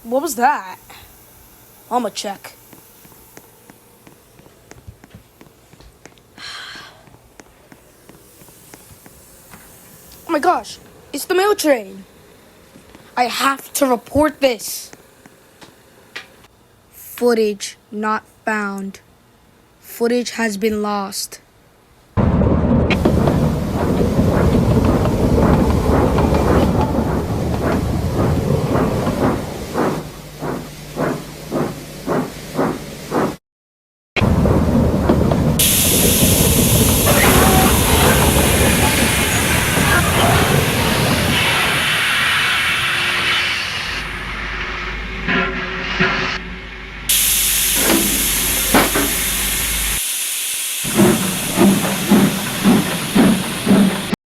What was that? I'ma check. Oh my gosh, it's the mail train. I have to report this. Footage not found. Footage has been lost.